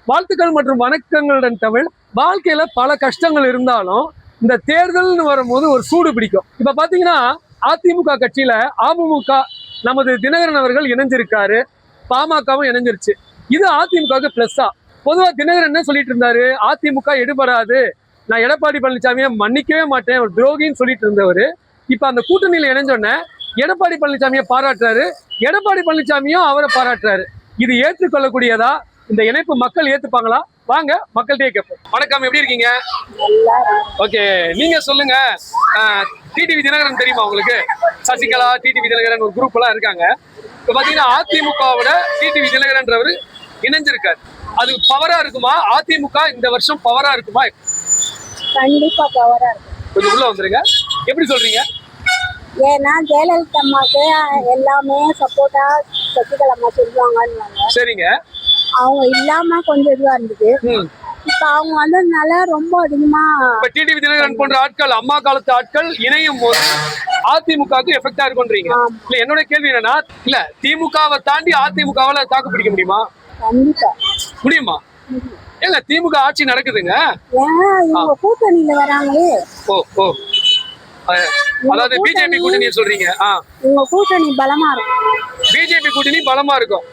வாழ்த்துக்கள் மற்றும் வணக்கங்களுடன் தமிழ். வாழ்க்கையில பல கஷ்டங்கள் இருந்தாலும் இந்த தேர்தல்னு வரும்போது ஒரு சூடு பிடிக்கும். இப்ப பாத்தீங்கன்னா அதிமுக கட்சியில அமமுக நமது தினகரன் அவர்கள் இணைஞ்சிருக்காரு, பாமகவும் இணைஞ்சிருச்சு. இது அதிமுகவுக்கு பிளஸ்ஸா? பொதுவா தினகரன் என்ன சொல்லிட்டு இருந்தாரு, அதிமுக எடுபடாது, நான் எடப்பாடி பழனிசாமியை மன்னிக்கவே மாட்டேன், ஒரு துரோகின்னு சொல்லிட்டு இருந்தவர் இப்ப அந்த கூட்டணியில இணைஞ்சோடனே எடப்பாடி பழனிசாமியை பாராட்டுறாரு, எடப்பாடி பழனிசாமியும் அவரை பாராட்டுறாரு. இது ஏற்றுக்கொள்ளக்கூடியதா? இந்த இணைப்பு மக்கள் ஏத்துப்பாங்களா? வாங்க மக்கள்கிட்டயே கேட்போம். வணக்கம், எப்படி இருக்கீங்க? ஓகே, நீங்க சொல்லுங்க. டிடிவி தினகரன் தெரியுமா உங்களுக்கு? சசிகலா, டிடிவி தினகரன் ஒரு குரூப் எல்லாம் இருக்காங்க. இப்ப பாத்தீங்கன்னா அதிமுகவோட டிடிவி தினகரன்றவர் இணைஞ்சிருக்காரு. அது பவரா இருக்குமா? அதிமுக இந்த வருஷம் பவரா இருக்குமா? கண்டிப்பா பவரா இருக்கும். கொஞ்சம் உள்ள வந்துருங்க. எப்படி சொல்றீங்க? ஏன்னா ஜெயலலிதா அம்மாக்கு எல்லாமே சப்போர்ட்டா சசிகலா அம்மா சொல்லுவாங்கன்னு. சரிங்க. அவங்க இல்லாம கொஞ்சம் இதுவா இருந்தது. இப்ப அவங்க வந்ததுனால ரொம்ப அதிகமா டிடிவி தினகரன் போன்ற ஆட்கள், அம்மா காலத்து ஆட்கள் இணையும் போது அதிமுகவுக்கு எஃபெக்டா இருக்கும்ன்றீங்க. இல்ல, என்னோட கேள்வி என்னன்னா, இல்ல திமுகவை தாண்டி அதிமுகவால தாக்கு பிடிக்க முடியுமா? கண்டிப்பா முடியுமா? இல்ல, திமுக ஆட்சி நடக்குதுங்க. ஏன்னா இவங்க கூட்டணியில வராங்களே. ஓ ஓ, அதாவது பிஜேபி கூட்டணி சொல்றீங்க. இவங்க கூட்டணி பலமா இருக்கும். பிஜேபி கூட்டணி பலமா இருக்கும்.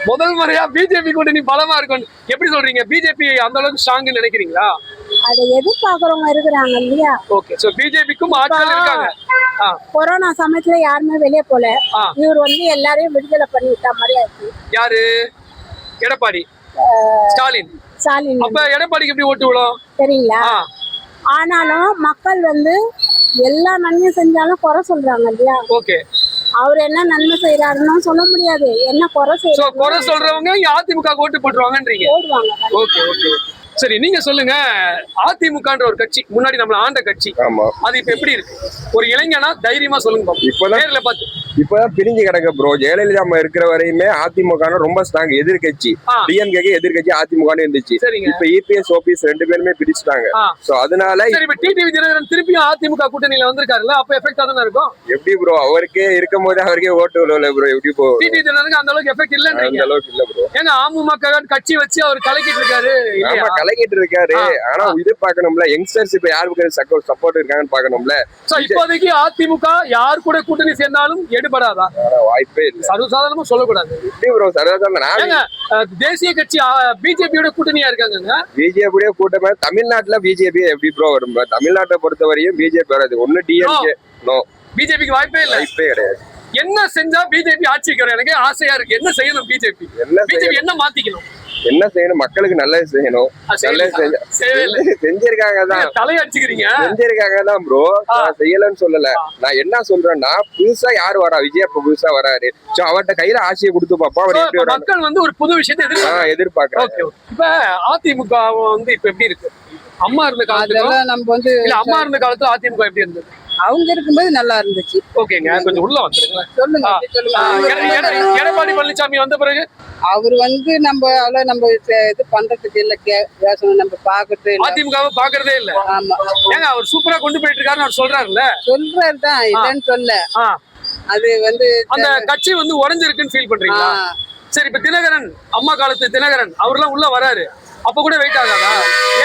முதல் முறையா பிஜேபி கூட்டணி பலமா இருக்கும் எப்படி சொல்றீங்க? பிஜேபி அந்த அளவுக்கு ஸ்ட்ராங்னு நினைக்கிறீங்களா? அதை எதிர்பார்க்கறவங்க இருக்கிறாங்க இல்லையா? ஓகே, சோ பிஜேபிக்கும் ஆட்கள் இருக்காங்க. கொரோனா சமயத்துல யாருமே வெளியே போல, இவர் வந்து எல்லாரையும் விடுதலை பண்ணி விட்ட மாதிரி ஆயிடுச்சு. யாரு? எடப்பாடி ஸ்டாலின். அப்ப எடப்பாடிக்கு எப்படி ஓட்டு விடும் சரிங்களா? ஆனாலும் மக்கள் வந்து எல்லா நன்மையும் செஞ்சாலும் குறை சொல்றாங்க இல்லையா? ஓகே, அவர் என்ன நன்மை செய்யறாருன்னு சொல்ல முடியாது. என்ன குறை செய்யறாரு, குறை சொல்றவங்க அதிமுக ஓட்டு போட்டுருவாங்கன்றீங்க. ஓகே ஓகே, சரி, நீங்க சொல்லுங்க. அதிமுகன்ற ஒரு கட்சி முன்னாடி நம்மள ஆண்ட கட்சி, அது இப்ப எப்படி இருக்கு? ஒரு இளைஞனா தைரியமா சொல்லுங்க. இப்பதான் பிரிஞ்சு கிடக்க ப்ரோ. ஜெயலலிதா அம்மா இருக்கிற வரையுமே அதிமுக ரொம்ப ஸ்ட்ராங் எதிர்கட்சி. டிஎம்கே எதிர்கட்சி அதிமுக இருந்துச்சு. இப்ப இபிஎஸ் ஓபிஎஸ் ரெண்டு பேருமே பிரிச்சுட்டாங்க. சோ அதனால டிடிவி தினகரன் திருப்பியும் அதிமுக கூட்டணியில வந்திருக்காருல்ல, அப்ப எஃபெக்டா தானே இருக்கும். எப்படி ப்ரோ? அவருக்கே இருக்கும் போது அவருக்கே ஓட்டு விழுவல ப்ரோ. எப்படி போ? டிடிவி தினகரன் அந்த அளவுக்கு எஃபெக்ட் இல்லன்றீங்க? அந்த அளவுக்கு இல்ல ப்ரோ. ஏங்க அமமுக கட்சி வச்சு அவர் கலக்கிட்டு இருக்காரு. கலக்கிட்டு இருக்காரு. ஆனா இது பாக்கணும்ல, யங்ஸ்டர்ஸ் இப்ப யாருக்கு சப்போர்ட் இருக்காங்கன்னு பாக்கணும்ல. இப்போதைக்கு அதிமுக யார் கூட கூட்டணி சேர்ந்தாலும் எடுபடாதா? வாய்ப்பே இல்ல. சர்வசாதாரணமா சொல்லக்கூடாது. எப்படி ப்ரோ சர்வசாதாரண? தேசிய கட்சி பிஜேபியோட கூட்டணியா இருக்காங்க. பிஜேபியோட கூட்டமே தமிழ்நாட்டுல பிஜேபி எப்படி ப்ரோ வரும்? தமிழ்நாட்டை பொறுத்த வரையும் பிஜேபி வராது. ஒண்ணு டிஎம்கே. நோ, பிஜேபிக்கு வாய்ப்பே இல்ல. வாய்ப்பே கிடையாது. என்ன செஞ்சா பிஜேபி ஆட்சிக்கு வரும்? எனக்கு ஆசையா இருக்கு. என்ன செய்யணும் பிஜேபி? என்ன மாத்திக்கணும்? என்ன செய்யணும்? மக்களுக்கு நல்லது செய்யணும். நல்லது செஞ்சிருக்காங்க தான். தலையடிச்சுக்கிறீங்க. செஞ்சிருக்காங்க தான் ப்ரோ. செய்யலன்னு சொல்லல. நான் என்ன சொல்றேன்னா, புதுசா யாரு வரா? விஜய் இப்ப புதுசா வராரு. சோ அவர்கிட்ட கையில ஆட்சியை கொடுத்து பாப்பா. மக்கள் வந்து ஒரு புது விஷயத்தை எதிர்பார்க்கறாங்க. இப்ப அதிமுக வந்து இப்ப எப்படி இருக்கு? அம்மா இருந்த காலத்துல நம்ம வந்து அம்மா இருந்த காலத்துல அதிமுக எப்படி இருந்தது? அவங்க இருக்கும்போது நல்லா இருந்துச்சு. ஓகேங்க, கொஞ்சம் உள்ள வந்துருங்க. சொல்லுங்க. எடப்பாடி பழனிசாமி வந்த பிறகு அவர் வந்து நம்ம இது பண்றதுக்கு இல்ல, நம்ம பாக்குறது அதிமுகவை பாக்குறதே இல்ல. ஆமா, ஏங்க அவர் சூப்பரா கொண்டு போயிட்டு இருக்காருன்னு அவர் சொல்றாருல்ல. சொல்றாருதான், இல்லன்னு சொல்ல. அது வந்து அந்த கட்சி வந்து உடைஞ்சிருக்குன்னு ஃபீல் பண்றீங்களா? சரி, இப்ப தினகரன், அம்மா காலத்து தினகரன் அவர்லாம் உள்ள வராரு, அப்ப கூட வெயிட் ஆகாதா?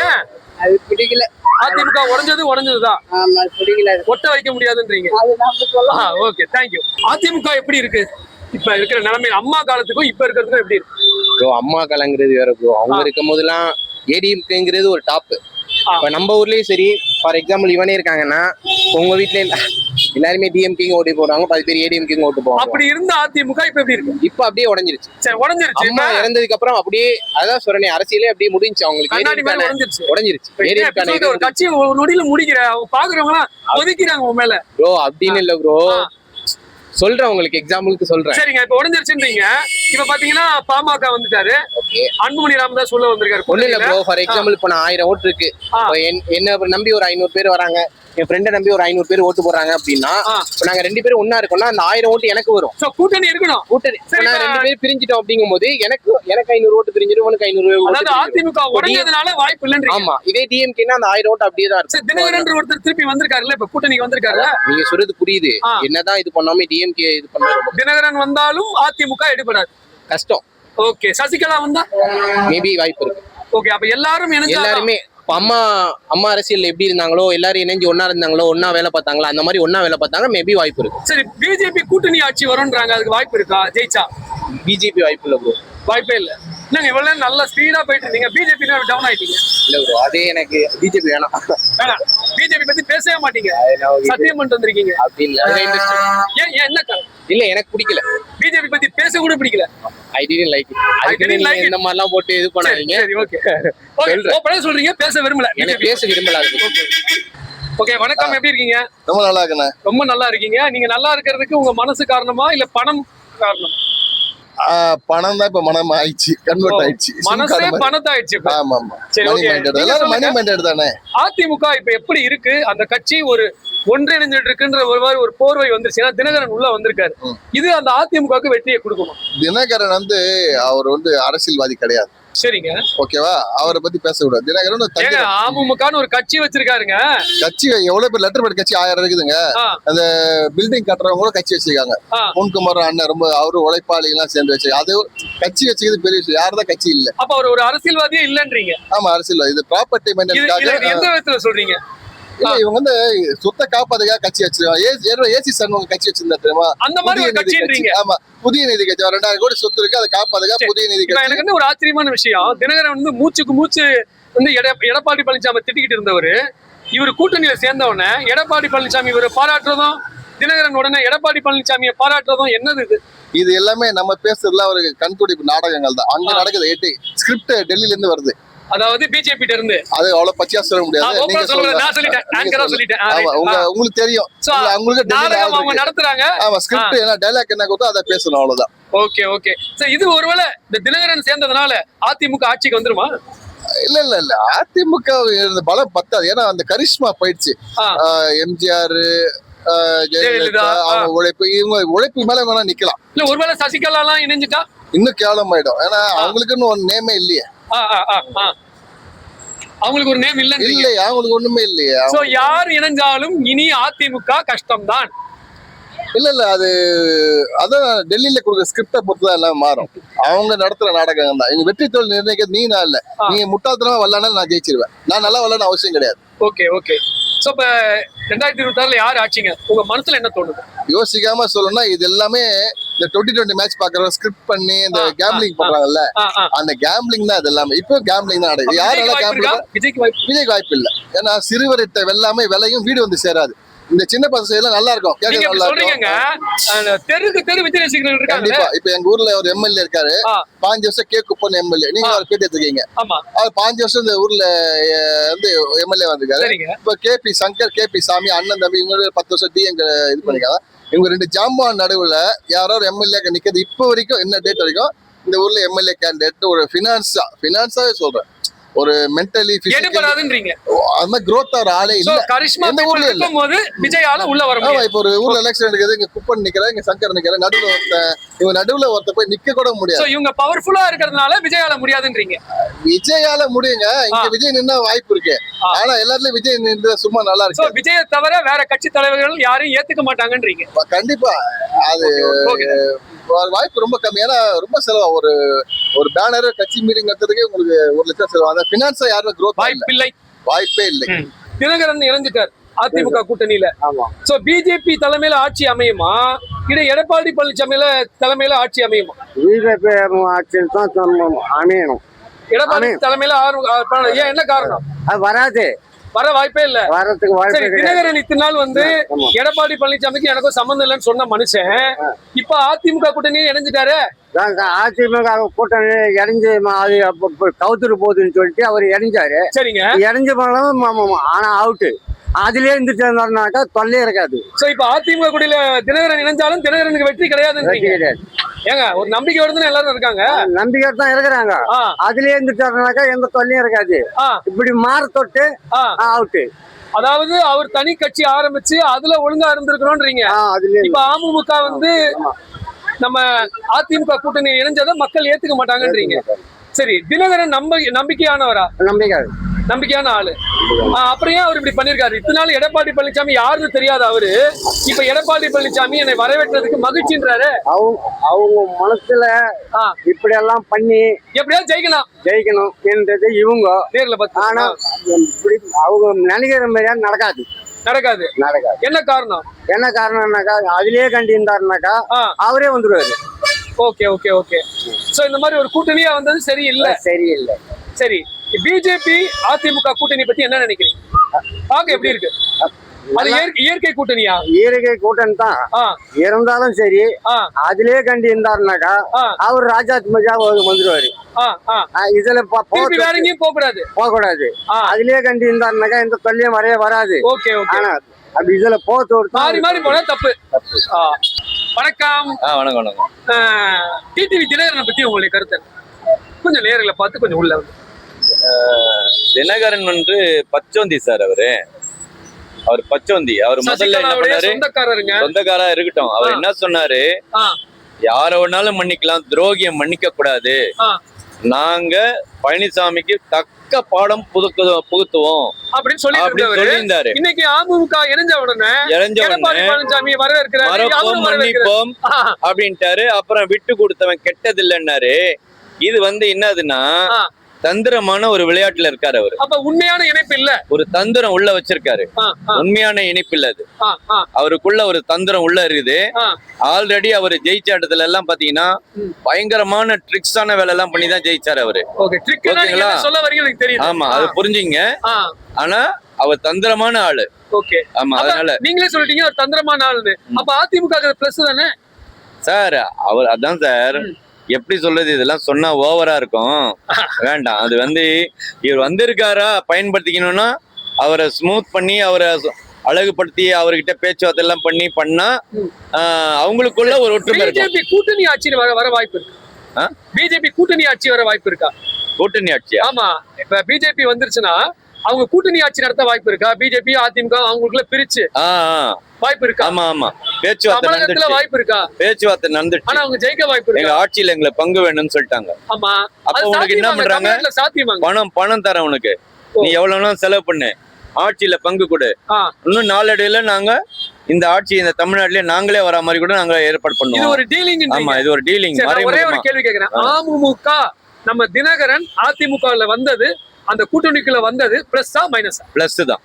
ஏன் அது பிடிக்கல? அதிமுக உடைஞ்சதுதான். ஆமா, பிடிக்கல. ஒட்ட வைக்க முடியாதுன்றீங்க. Okay, thank you. அதிமுக எப்படி இருக்கு இப்ப இருக்கிற நிலைமை? அம்மா காலத்துக்கும் இப்ப இருக்கிறதுக்கும் எப்படி இருக்கு? அம்மா காலங்கிறது வேற ப்ரோ. அவங்க இருக்கும் போதெல்லாம் ஏடிஎம்கேங்கிறது ஒரு டாப். இப்ப நம்ம ஊர்லயும் சரி, ஃபார் எக்ஸாம்பிள் இவனே இருக்காங்கன்னா, உங்க வீட்டுல எல்லாருமே டிஎம்கே ஓட்டு போடுவாங்க, 10 பேர் ஏடிஎம்கே ஓட்டு போவாங்க. அப்படி இருந்த அதிமுக இப்ப எப்படி இருக்கு? இப்ப அப்படியே உடஞ்சிருச்சு. அம்மா இறந்ததுக்கு அப்புறம் அப்படியே அதான் சொல்றேன், அரசியலே அப்படியே முடிஞ்சு அவங்களுக்கு உடஞ்சிருச்சு. ஒரு கட்சி ஒரு நொடியில முடிக்கிற அவங்க பாக்குறவங்க எல்லாம் ஒதுக்கிறாங்க உன் மேல ப்ரோ. அப்படின்னு இல்ல ப்ரோ, சொல்றேன் உங்களுக்கு எக்ஸாம்பிளுக்கு சொல்றேன். சரிங்க, இப்ப உடஞ்சிருச்சுன்றீங்க. இப்ப பாத்தீங்கன்னா பாமக வந்துட்டாரு. அன்புமணி ராமதாஸ் சொல்ல வந்திருக்காரு. ஒண்ணு இல்ல ப்ரோ, ஃபார் எக்ஸாம்பிள் இப்ப நான் 1000 ஓட்டு இருக்கு, என்ன நம்பி ஒரு 500 பேர் வராங்க, என் ஃப்ரெண்டை நம்பி ஒரு 500 பேர் ஓட்டு போடுறாங்க அப்படின்னா, நாங்க 2 பேரும் ஒன்னா இருக்கோம்னா அந்த 1000 ஓட்டு எனக்கு வரும். கூட்டணி இருக்கணும். கூட்டணி 2 பேர் பிரிஞ்சிட்டோம் அப்படிங்கும் போது எனக்கு 500 ஓட்டு பிரிஞ்சிடும், உனக்கு 500 ஓட்டு. அதிமுக உடைஞ்சதுனால வாய்ப்பு இல்லைன்னு. ஆமா, இதே டிஎம்கேனா அந்த 1000 ஓட்டு அப்படியே தான் இருக்கு. தினகரன் ஒருத்தர் திருப்பி வந்திருக்காருல்ல, இப்ப கூட்டணிக்கு வந்திருக்காருல்ல. நீங்க சொல்றது புரியுது. என்னதான் இது பண்ணாம டிஎம்கே இது பண்ண தினகரன் வந்தாலும் அதிமுக எடுபடாது. கஷ்டம். ஓகே, சசிகலா வந்தா மேபி வாய்ப்பு இருக்கு. ஓகே, அப்ப எல்லாரும் இணைஞ்சா எல்லாருமே இப்ப அம்மா அரசியல் எப்படி இருந்தாங்களோ, எல்லாரும் இணைஞ்சு ஒன்னா இருந்தாங்களோ, ஒன்னா வேலை பார்த்தாங்களோ, அந்த மாதிரி ஒன்னா வேலை பார்த்தாங்க, மேபி வாய்ப்பு இருக்கு. சரி, பிஜேபி கூட்டணி ஆட்சி வரும்ன்றாங்க, அதுக்கு வாய்ப்பு இருக்கா ஜெயிச்சா? பிஜேபி வாய்ப்பு இல்ல ப்ரோ. வாய்ப்பே இல்ல. என்னங்க இவ்வளவு நேரம் நல்லா ஸ்பீடா போயிட்டு இருந்தீங்க, பிஜேபி டவுன் ஆயிட்டீங்க? இல்ல ப்ரோ, அதே எனக்கு பிஜேபி வேணாம். வேணாம், பிஜேபி பத்தி பேசவே மாட்டீங்க, சத்தியம் பண்ணிட்டு வந்திருக்கீங்க. அப்படி இல்ல, அதுல interest இல்ல. ஏன் என்ன காரணம்? இல்ல, எனக்கு பிடிக்கல. பிஜேபி பத்தி பேச கூட பிடிக்கல. I didn't like it. அதுக்கு நீங்க இந்த மாதிரி எல்லாம் போட்டு இது பண்ணாதீங்க. சரி, ஓகே ஓகே, ஓபனா சொல்றீங்க, பேச விரும்பல. எனக்கு பேச விரும்பல. ஓகே, வணக்கம், எப்படி இருக்கீங்க? ரொம்ப நல்லா இருக்குண்ணே. ரொம்ப நல்லா இருக்கீங்க. நீங்க நல்லா இருக்கிறதுக்கு உங்க மனசு காரணமா இல்ல பணம் காரணம்? பணம் தான் இப்ப மனம் ஆயிடுச்சு, கன்வெர்ட் ஆயிடுச்சு. மனசே பணத்தாயிடுச்சு. ஆமா ஆமா, சரி, மணி ஓகே. மைண்டட், எல்லாரும் மணி மைண்டட் தானே. அதிமுக இப்ப எப்படி இருக்கு? அந்த கட்சி ஒரு ஒன்றிணைஞ்சிட்டு இருக்குன்ற ஒரு போர்வை வந்துருச்சு. ஏன்னா தினகரன் உள்ள வந்திருக்காரு. இது அந்த அதிமுகவுக்கு வெற்றியை கொடுக்கணும். தினகரன் அவர் அரசியல்வாதி கிடையாது. சரிங்க, ஓகேவா? அவரை பத்தி பேசக்கூடாது. தினகரன் அமமுகன்னு ஒரு கட்சி வச்சிருக்காருங்க. கட்சி எவ்வளவு பேர் லெட்டர் பேட் கட்சி 1000 இருக்குதுங்க. அந்த பில்டிங் கட்டுறவங்க கூட கட்சி வச்சிருக்காங்க. பொன்குமார் அண்ணன் ரொம்ப அவரு உழைப்பாளி எல்லாம் சேர்ந்து வச்சு அது கட்சி வச்சுக்கிறது பெரிய விஷயம். யாருதான் கட்சி இல்ல. அப்ப அவர் ஒரு அரசியல்வாதியே இல்லன்றீங்க? ஆமா, அரசியல்வாதி. இது ப்ராப்பர்ட்டி மெயின்டெனன்ஸ்க்காக. எந்த விதத்துல சொல்றீங்க? இல்ல, இவங்க சொத்தை காப்பாதுக்காக கட்சி வச்சிருக்காங்க. ஏசி சண்முகம் கட்சி வச்சிருந்தா தெரியுமா? அந்த மாதிரி ஒரு கட்சின்றீங்க? ஆமா, புதிய நீதி கட்சி 2000 கோடி சொத்து இருக்கு, அதை காப்பாதுக்காக புதிய நீதி கட்சி. எனக்கு வந்து ஒரு ஆச்சரியமான விஷயம், தினகரன் வந்து மூச்சுக்கு மூச்சு வந்து எடப்பாடி பழனிசாமி திட்டிக்கிட்டு இருந்தவரு, இவர் கூட்டணியில சேர்ந்தவன எடப்பாடி பழனிசாமி இவரை பாராட்டுறதும், தினகரன் உடனே எடப்பாடி பழனிசாமியை பாராட்டுறதும் என்னது இது? இது எல்லாமே நம்ம பேசுறதுல ஒரு கண்துடிப்பு நாடகங்கள் தான். அங்க நடக்குது. ஸ்கிரிப்ட் டெல்லியில இருந்து வருது. அதாவது பிஜேபி இருந்து. அது அவ்வளவு பச்சையா சொல்ல முடியாது. நீங்க உங்களுக்கு தெரியும், உங்களுக்கு நடத்துறாங்க. ஆமா, ஸ்கிரிப்ட் என்ன டைலாக் என்ன கொடுத்தோ அதை பேசணும், அவ்வளவுதான். Okay okay. சோ இது ஒருவேளை இந்த தினகரன் சேர்ந்ததுனால அதிமுக ஆட்சிக்கு வந்துருமா? இல்ல இல்ல இல்ல, அதிமுக பலம் பத்தாது. ஏன்னா அந்த கரிஷ்மா போயிடுச்சு. எம்ஜிஆர், ஜெயலலிதா, அவங்க உழைப்பு, இவங்க உழைப்பு மேல வேணா நிக்கலாம். இல்ல, ஒருவேளை சசிகலா எல்லாம் இணைஞ்சிட்டா இன்னும் கேவலமாயிடும். ஏன்னா அவங்களுக்குன்னு ஒரு நேமே இல்லையே. அவங்களுக்கு ஒரு நேம் இல்ல இல்லையா? அவங்களுக்கு ஒண்ணுமே இல்லையா? சோ யார் இணைஞ்சாலும் இனி அதிமுக கஷ்டம்தான். இல்ல இல்ல, அதான் டெல்லியில கொடுக்குற ஸ்கிரிப்ட பொறுத்துதான் எல்லாம் மாறும். அவங்க நடத்துற நாடகம் தான். எங்க வெற்றி தோல்வி நிர்ணயிக்கிறது நான் இல்ல. நீங்க முட்டாள்தனமா வரலானாலும் நான் ஜெயிச்சிருவேன். நான் நல்லா வரலான்னு அவசியம் கிடையாது. Okay okay. சோ இப்ப 2026 யார் ஆட்சிங்க? உங்க மனசுல என்ன தோணுது? யோசிக்காம சொல்லணும்னா இது எல்லாமே இந்த 2020 மேட்ச் பாக்குறவங்க ஸ்கிரிப்ட் பண்ணி இந்த கேம்பிளிங் பண்றாங்கல்ல, அந்த கேம்பிளிங் தான். இது எல்லாமே இப்போ கேம்பிளிங் தான் நடக்குது. யாரால கேம்பிளிங்? விஜய்க்கு வாய்ப்பு இல்ல. ஏன்னா சிறுவரிட்ட வெள்ளாமை விலையும் வீடு வந்து சேராது. இந்த சின்ன பசங்க எல்லாம் நல்லா இருக்கும், கேட்க நல்லா இருக்கும். தெருக்கு தெரு விஜய் ரசிகர்கள் இருக்காங்க. கண்டிப்பா. இப்ப எங்க ஊர்ல ஒரு எம்எல்ஏ இருக்காரு, 5 வருஷம் கே குப்பன் எம்எல்ஏ. நீங்க அவர் பேட்டி எடுத்துக்கீங்க. அவர் 5 வருஷம் இந்த ஊர்ல வந்து எம்எல்ஏ வந்திருக்காரு. இப்ப கேபி சங்கர், கேபி சாமி, அண்ணன் தம்பி, இவங்க 10 வருஷம் டிஎம் இது பண்ணிருக்காங்க. இவங்க 2 ஜாம்பான் நடுவுல யாரோ ஒரு எம்எல்ஏ நிக்கிறது இப்போ வரைக்கும், என்ன டேட் வரைக்கும் இந்த ஊர்ல எம்எல்ஏ கேண்டிடேட் ஒரு பினான்ஸாவே சொல்றேன், ஒரு மென்டலி எடுபடாதுன்றீங்க. அது மாதிரி growth ஆற ஆளே இல்ல. கரிஷ்மா இருக்கும்போது விஜயால உள்ள வர முடியும். இப்போ ஒரு ஊர்ல எலெக்ஷன் இருக்குது, இங்க குப்பன் நிக்கிறா, இங்க சங்கர் நிக்கிறா, நடுவுல ஒருத்த போய் நிக்க கூட முடியாது. இவங்க பவர்ஃபுல்லா இருக்கிறதுனால விஜயால முடியாதுன்றீங்க? விஜயால முடியுங்க. இங்க விஜய் நின்னா வாய்ப்பு இருக்கு. ஆனா எல்லாத்துலயும் விஜய் நின்று சும்மா நல்லா இருக்கு. விஜயை தவிர வேற கட்சி தலைவர்கள் யாரையும் ஏத்துக்க மாட்டாங்கன்றீங்க? கண்டிப்பா. அது வாய்ப்பு ரொம்ப கம்மி. ஏன்னா ரொம்ப செலவா. ஒரு பேனர் கட்சி மீட்டிங் நடத்துறதுக்கே உங்களுக்கு 1 லட்சம் செலவு. அந்த பினான்ஸா யாரும் growth வாய்ப்பே இல்லை. தினகரன் இணைஞ்சிட்டார் அதிமுக கூட்டணியில. சோ பிஜேபி தலைமையில ஆட்சி அமையுமா, இல்ல எடப்பாடி பழனிசாமி தலைமையில ஆட்சி அமையுமா? பிஜேபி ஆட்சியில் தான் அமையணும். எடப்பாடி தலைமையில ஏன், என்ன காரணம்? அது வராது, வர வாய்ப்பே இல்ல. வரதுக்கு வாய்ப்பே. தினகரன் இத்தனை நாள் வந்து எடப்பாடி பழனிசாமிக்கு எனக்கும் சம்பந்தம் இல்லைன்னு சொன்ன மனுஷன் இப்ப அதிமுக கூட்டணியே இணைஞ்சிட்டாரு. அதிமுக கூட்டணி இணைஞ்சு அது கவுத்துட்டு போகுதுன்னு சொல்லிட்டு அவர் இணைஞ்சாரு. சரிங்க, இணைஞ்ச போனாலும் ஆனா அவுட்டு. அதுலயே இருந்துட்டாக்கா தொல்லையே இருக்காது. சோ இப்ப அதிமுக கூட்டணியில தினகரன் இணைஞ்சாலும் தினகரனுக்கு வெற்றி கிடையாது. ஏங்க, ஒரு நம்பிக்கை வருதுன்னு எல்லாரும் இருக்காங்க. நம்பிக்கை தான் இருக்கிறாங்க. அதுலயே இருந்துட்டாருனாக்கா எந்த தொல்லையும் இருக்காது. இப்படி மாற தொட்டு அவுட்டு. அதாவது அவர் தனி கட்சி ஆரம்பிச்சு அதுல ஒழுங்கா இருந்திருக்கணும்ன்றீங்க. இப்ப அமமுக வந்து நம்ம அதிமுக கூட்டணி இணைஞ்சதை மக்கள் ஏத்துக்க மாட்டாங்கன்றீங்க. சரி, தினகரன் நம்பிக்கையானவரா? நம்பிக்கை நம்பிக்கையான ஆளு. அப்புறம் ஏன் அவர் இப்படி பண்ணிருக்காரு? இத்தனை நாள் எடப்பாடி பழனிசாமி யாருன்னு தெரியாத அவரு இப்ப எடப்பாடி பழனிசாமி என்னை வரவேற்றதுக்கு மகிழ்ச்சின்றாரு. அவங்க மனசுல இப்படி எல்லாம் பண்ணி எப்படியாவது ஜெயிக்கணும் என்றது இவங்க நேர்ல பார்த்து. ஆனா இப்படி அவங்க நினைக்கிற மாதிரியா நடக்காது. என்ன காரணம்? என்ன காரணம்னாக்கா அதுலயே கண்டிருந்தாருனாக்கா அவரே வந்துருவாரு. Okay okay okay. சோ இந்த மாதிரி ஒரு கூட்டணியா வந்தது சரியில்லை. சரி, பிஜேபி அதிமுக கூட்டணி பத்தி என்ன நினைக்கிறீங்க? பாக்க எப்படி இருக்கு? அது இயற்கை கூட்டணியா? இயற்கை கூட்டணி தான் இருந்தாலும் சரி, அதுலயே கண்டி இருந்தாருனாக்கா அவர் ராஜாத் மஜா வந்துருவாரு. இதுல வேற எங்கேயும் போக கூடாது. அதுலயே கண்டி இருந்தாருனாக்கா எந்த தொல்லையும் வராது. ஆனா அப்படி இதுல மாறி மாறி போனா தப்பு. வணக்கம். வணக்கம். டிடிவி தினகரனை பத்தி உங்களுடைய கருத்து கொஞ்சம் நேர்ல பார்த்து கொஞ்சம் உள்ள வந்து. தினகரன் வந்து பச்சோந்தி சார். அவர் பச்சோந்தி. அவர் முதல்ல என்ன பண்ணாரு? சொந்தக்காரா இருக்கட்டும். அவர் என்ன சொன்னாரு? யார வேணாலும் மன்னிக்கலாம், துரோகியை மன்னிக்க கூடாது. நாங்க பழனிசாமிக்கு தக்க பாடம் புகுத்துவோம் அப்படின்னு சொல்லியிருந்தாரு. இன்னைக்கு அதிமுக இணைஞ்ச உடனே பழனிசாமி மன்னிப்போம் அப்படின்ட்டாரு. அப்புறம் விட்டு கொடுத்தவன் கெட்டது இல்லைன்னாரு. இது என்னதுன்னா தந்திரமான ஒரு விளையாட்டுல இருக்காரு அவரு. அப்ப உண்மையான இணைப்பு இல்ல, ஒரு தந்திரம் உள்ள வச்சிருக்காரு. உண்மையான இணைப்பு இல்ல அது. அவருக்குள்ள ஒரு தந்திரம் உள்ள இருக்குது. ஆல்ரெடி அவரு ஜெயிச்ச இடத்துல எல்லாம் பாத்தீங்கன்னா பயங்கரமான ட்ரிக்ஸான வேலை எல்லாம் பண்ணி தான் ஜெயிச்சாரு அவரு. ஓகேங்களா? ஆமா, அது புரிஞ்சுங்க. ஆனா அவர் தந்திரமான ஆளு. ஓகே. ஆமா, அதனால நீங்களே சொல்லிட்டீங்க அவர் தந்திரமான ஆளு. அப்ப அதிமுக பிளஸ் தானே சார்? அவர் அதான் சார், எப்படி சொல்றது, இதெல்லாம் சொன்னா ஓவரா இருக்கும். வேண்டாம். அது இவர் வந்திருக்காரா பயன்படுத்திக்கணும்னா அவரை ஸ்மூத் பண்ணி அவரை அழகுபடுத்தி அவர்கிட்ட பேச்சுவார்த்தை எல்லாம் பண்ணா அவங்களுக்குள்ள ஒரு ஒற்றுமை இருக்கும். கூட்டணி ஆட்சி வர வாய்ப்பு இருக்கு. பிஜேபி கூட்டணி ஆட்சி வர வாய்ப்பு இருக்கா? கூட்டணி ஆட்சி? ஆமா. இப்ப பிஜேபி வந்துருச்சுன்னா அவங்க கூட்டணி ஆட்சி நடத்த வாய்ப்பு இருக்கா? பிஜேபி அதிமுக அவங்களுக்குள்ள பிரிச்சு வாய்ப்பு இருக்கா? ஆமா ஆமா, பேச்சுவார்த்தை வாய்ப்பு இருக்கா? பேச்சுவார்த்தை நடந்துச்சு. ஆனா அவங்க ஜெயிக்க வாய்ப்பு இருக்கு. எங்க ஆட்சியில எங்களை பங்கு வேணும்னு சொல்லிட்டாங்க. ஆமா. அப்ப உனக்கு என்ன பண்றாங்க? பணம் தரேன் உனக்கு, நீ எவ்வளவு செலவு பண்ணு, ஆட்சியில பங்கு கொடு. இன்னும் நாளடைவுல நாங்க இந்த ஆட்சி இந்த தமிழ்நாட்டிலே நாங்களே வர மாதிரி கூட நாங்க ஏற்பாடு பண்ணுவோம். இது ஒரு டீலிங். ஆமா, இது ஒரு டீலிங். ஒரே ஒரு கேள்வி கேக்குறேன். அமமுக நம்ம தினகரன் அதிமுகல வந்தது, அந்த கூட்டணிக்குள்ள வந்தது பிளஸ்ஸா மைனஸா? பிளஸ் தான்.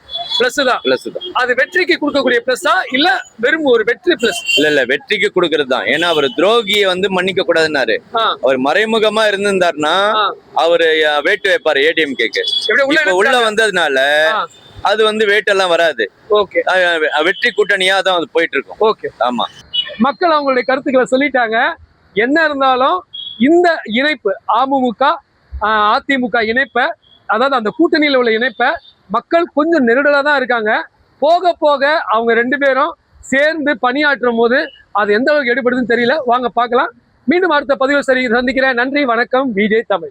அது வெற்றிக்கு கொடுக்கக்கூடிய பிளஸ்ஸா இல்ல வெறும் ஒரு வெற்றி பிளஸ்? இல்ல, வெற்றிக்கு கொடுக்கறது தான். ஏன்னா அவர் துரோகியை மன்னிக்க கூடாதுன்னாரு. அவர் மறைமுகமா இருந்திருந்தாருன்னா அவரு வேட்டு வைப்பாரு ஏடிஎம் கேக்கு. உள்ள வந்ததுனால அது வேட்டெல்லாம் வராது. வெற்றி கூட்டணியா தான் அது போயிட்டு இருக்கும். ஓகே. ஆமா, மக்கள் அவங்களுடைய கருத்துக்களை சொல்லிட்டாங்க. என்ன இருந்தாலும் இந்த இணைப்பு அமமுக அதிமுக இணைப்பை, அதாவது அந்த கூட்டணியில உள்ள இணைப்பை மக்கள் கொஞ்சம் நெருடலா தான் இருக்காங்க. போக போக அவங்க ரெண்டு பேரும் சேர்ந்து பணியாற்றும் போது அது எந்த அளவுக்கு எடுபடுதுன்னு தெரியல. வாங்க பார்க்கலாம். மீண்டும் அடுத்த பதிவு சந்திக்கிறேன். நன்றி, வணக்கம். விஜய் தமிழ்.